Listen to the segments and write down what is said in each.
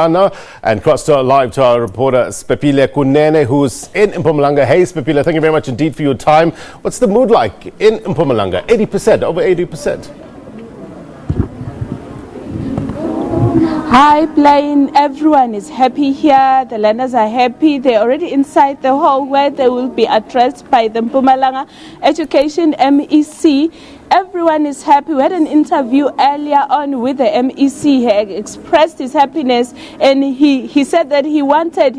And cross to live to our reporter Spepile Kunene, who's in Mpumalanga. Hey Spepile, thank you very much indeed for your time. What's the mood like in Mpumalanga? 80%, over 80%. Hi, Blaine. Everyone is happy here. The learners are happy. They're already inside the hall where they will be addressed by the Mpumalanga Education MEC. Everyone is happy. We had an interview earlier on with the MEC. He expressed his happiness and he said that he wanted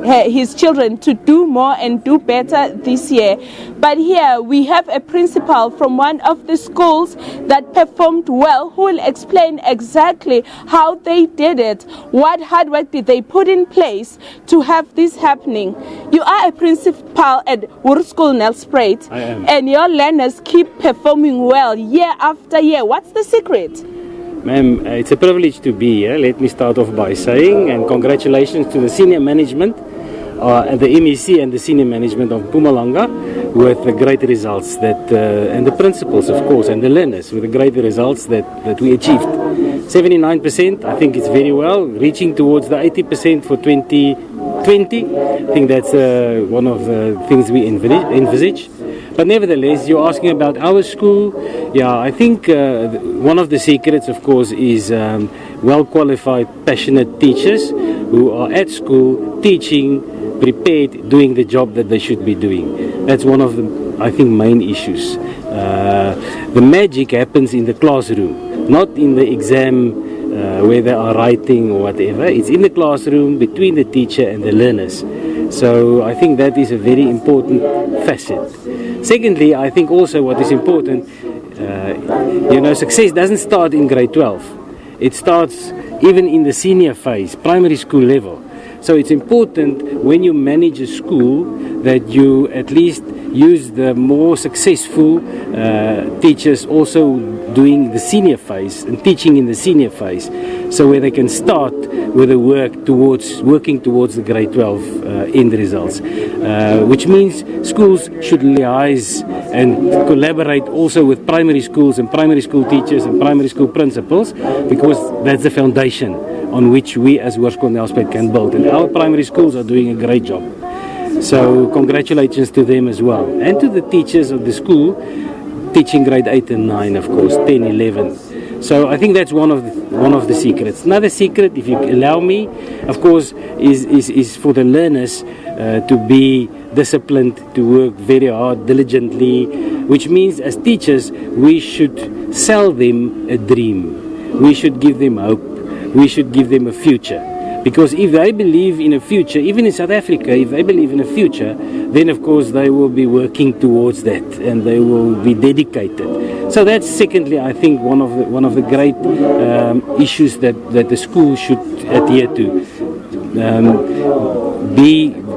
his children to do more and do better this year. But here we have a principal from one of the schools that performed well who will explain exactly how they did it. What hard work did they put in place to have this happening? You are a principal at Wood School Nelspruit. I am. And your learners keep performing well year after year. What's the secret? Ma'am, it's a privilege to be here. Let me start off by saying, and congratulations to the senior management, and the MEC and the senior management of Mpumalanga with the great results that, and the principals of course, and the learners with the great results that we achieved. 79%, I think it's very well, reaching towards the 80% for 2020. I think that's one of the things we envisage. But nevertheless, you're asking about our school. Yeah, I think one of the secrets, of course, is well-qualified, passionate teachers who are at school teaching, prepared, doing the job that they should be doing. That's one of the, I think, main issues. The magic happens in the classroom, not in the exam where they are writing or whatever. It's in the classroom between the teacher and the learners. So I think that is a very important facet. Secondly, I think also what is important, success doesn't start in grade 12. It starts even in the senior phase, primary school level. So it's important when you manage a school that you at least use the more successful teachers also doing the senior phase and teaching in the senior phase, so where they can start with the working towards the grade 12 end results, which means schools should liaise and collaborate also with primary schools and primary school teachers and primary school principals, because that's the foundation on which we as Woord Skool Nelspruit can build, and our primary schools are doing a great job. So congratulations to them as well, and to the teachers of the school teaching grade 8 and 9, of course, 10, 11. So I think that's one of the secrets. Another secret, if you allow me, of course, is for the learners to be disciplined, to work very hard, diligently, which means as teachers we should sell them a dream. We should give them hope. We should give them a future. Because if they believe in a future, even in South Africa, if they believe in a future, then of course they will be working towards that and they will be dedicated. So that's secondly, I think, one of the great issues that the school should adhere to.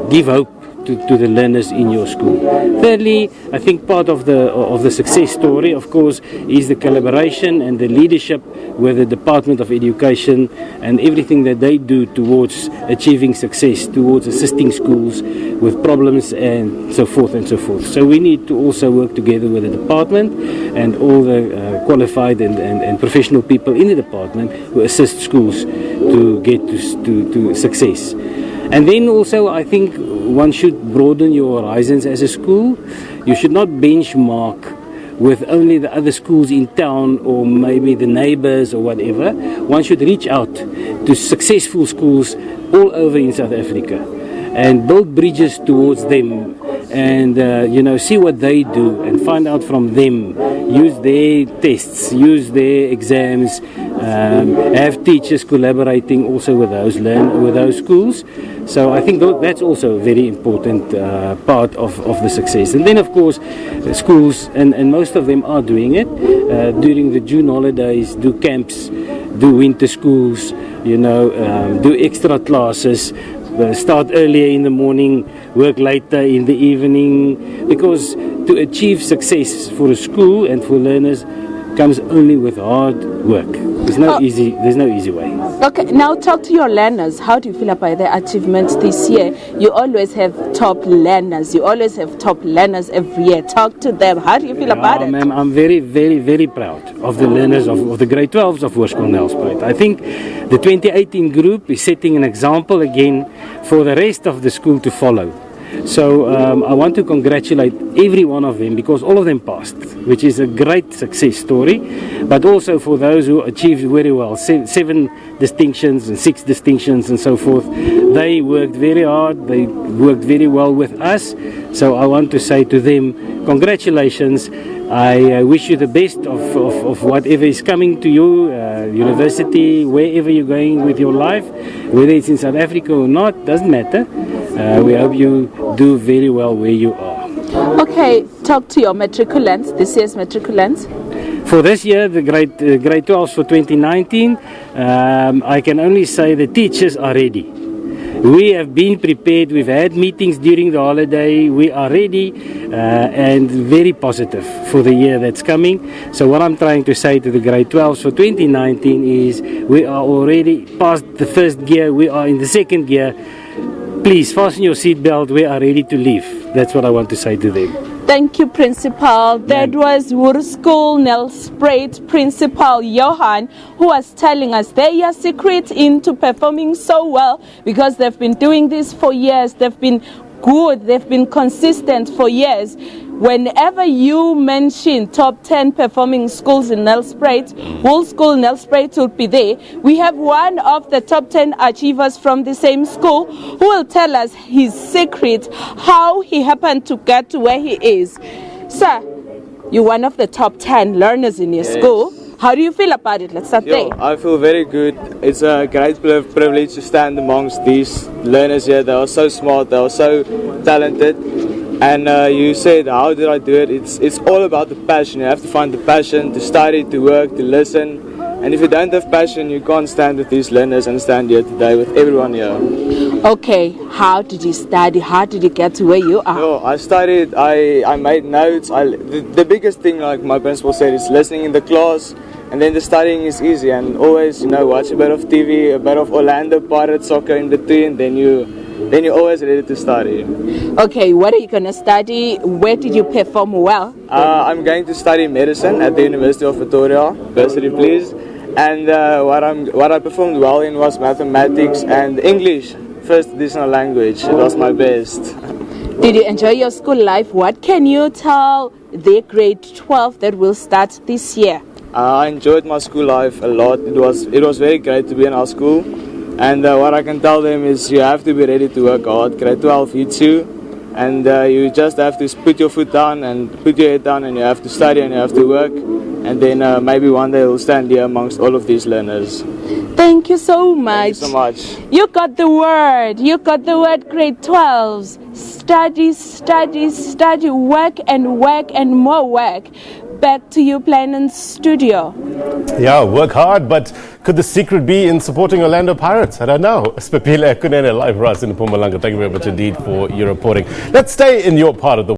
Give hope to the learners in your school. Thirdly, I think part of the success story, of course, is the collaboration and the leadership with the Department of Education and everything that they do towards achieving success, towards assisting schools with problems and so forth and so forth. So we need to also work together with the department and all the qualified and professional people in the department who assist schools to get to success. And then also, I think one should broaden your horizons as a school. You should not benchmark with only the other schools in town or maybe the neighbors or whatever. One should reach out to successful schools all over in South Africa and build bridges towards them and see what they do and find out from them. Use their tests, use their exams, have teachers collaborating also with those schools. So I think that's also a very important part of the success. And then of course schools, and most of them are doing it, during the June holidays, do camps, do winter schools, do extra classes, start earlier in the morning, work later in the evening, because to achieve success for a school and for learners comes only with hard work. There's no easy way. Okay, now talk to your learners. How do you feel about their achievements this year? You always have top learners. You always have top learners every year. Talk to them. How do you feel about it? Ma'am, I'm very, very, very proud of the learners of the grade 12s of Hoërskool Nelspruit. I think the 2018 group is setting an example again for the rest of the school to follow. So I want to congratulate every one of them because all of them passed, which is a great success story. But also for those who achieved very well, 7 distinctions and 6 distinctions and so forth. They worked very hard, they worked very well with us. So I want to say to them, congratulations. I wish you the best of whatever is coming to you, university, wherever you're going with your life, whether it's in South Africa or not, doesn't matter. We hope you do very well where you are. Okay, talk to your matriculants, this year's matriculants. For this year, the grade 12s for 2019, I can only say the teachers are ready. We have been prepared. We've had meetings during the holiday. We are ready and very positive for the year that's coming. So what I'm trying to say to the grade 12s for 2019 is we are already past the first gear. We are in the second gear. Please fasten your seatbelt. We are ready to leave. That's what I want to say to them. Thank you, Principal. That was Hoërskool Nelspruit Principal Johan, who was telling us their secret into performing so well because they've been doing this for years. They've been good. They've been consistent for years. Whenever you mention top 10 performing schools in Nelspruit, Hoërskool Nelspruit will be there. We have one of the top 10 achievers from the same school who will tell us his secret, how he happened to get to where he is. Sir, you're one of the top 10 learners in your school. How do you feel about it? Let's start there. I feel very good. It's a great privilege to stand amongst these learners here. They are so smart, they are so talented. And you said, how did I do it? It's all about the passion. You have to find the passion to study, to work, to listen. And if you don't have passion, you can't stand with these learners and stand here today with everyone here. Okay, how did you study? How did you get to where you are? I studied, I made notes. The biggest thing, like my principal said, is listening in the class. And then the studying is easy. And always, watch a bit of TV, a bit of Orlando Pirates soccer in between. Then you're always ready to study. Okay, what are you going to study? Where did you perform well? I'm going to study medicine at the University of Pretoria. Varsity, please. And what I performed well in was mathematics and English, first additional language. It was my best. Did you enjoy your school life? What can you tell the grade 12 that will start this year? I enjoyed my school life a lot. It was very great to be in our school. And what I can tell them is you have to be ready to work hard. Grade 12 hits you. And you just have to put your foot down and put your head down and you have to study and you have to work. And then maybe one day you'll stand here amongst all of these learners. Thank you so much. Thank you so much. You got the word. You got the word, grade 12s. Study, study, study, work and work and more work. Back to you, Plain Studio. Yeah, work hard, but could the secret be in supporting Orlando Pirates? I don't know. Spepile Kunene live for us in Mpumalanga. Thank you very much indeed for your reporting. Let's stay in your part of the